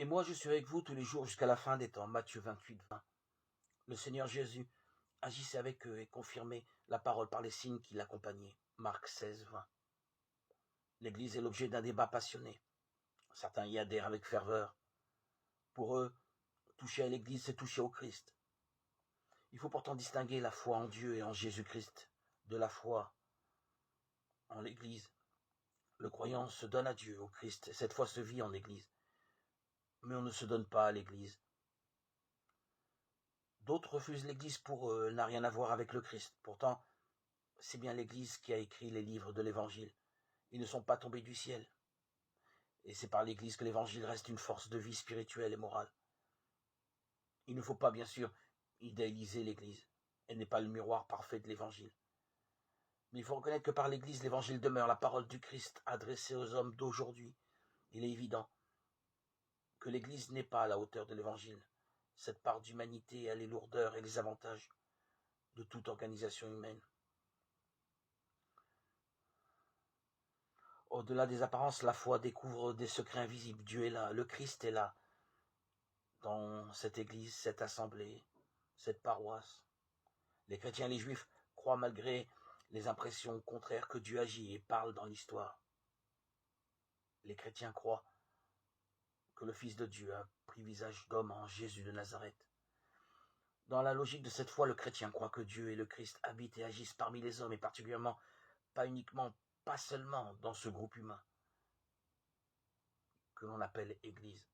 Et moi, je suis avec vous tous les jours jusqu'à la fin des temps. Matthieu 28, 20. Le Seigneur Jésus agissait avec eux et confirmait la parole par les signes qui l'accompagnaient. Marc 16, 20. L'Église est l'objet d'un débat passionné. Certains y adhèrent avec ferveur. Pour eux, toucher à l'Église, c'est toucher au Christ. Il faut pourtant distinguer la foi en Dieu et en Jésus-Christ de la foi en l'Église. Le croyant se donne à Dieu, au Christ, et cette foi se vit en Église. Mais on ne se donne pas à l'Église. D'autres refusent l'Église pour eux, elle n'a rien à voir avec le Christ. Pourtant, c'est bien l'Église qui a écrit les livres de l'Évangile. Ils ne sont pas tombés du ciel. Et c'est par l'Église que l'Évangile reste une force de vie spirituelle et morale. Il ne faut pas, bien sûr, idéaliser l'Église. Elle n'est pas le miroir parfait de l'Évangile. Mais il faut reconnaître que par l'Église, l'Évangile demeure la parole du Christ adressée aux hommes d'aujourd'hui. Il est évident que l'Église n'est pas à la hauteur de l'Évangile. Cette part d'humanité a les lourdeurs et les avantages de toute organisation humaine. Au-delà des apparences, la foi découvre des secrets invisibles. Dieu est là, le Christ est là, dans cette église, cette assemblée, cette paroisse. Les chrétiens et les juifs croient malgré les impressions contraires que Dieu agit et parle dans l'histoire. Les chrétiens croient que le Fils de Dieu a pris visage d'homme en Jésus de Nazareth. Dans la logique de cette foi, le chrétien croit que Dieu et le Christ habitent et agissent parmi les hommes, et particulièrement, pas seulement dans ce groupe humain que l'on appelle Église.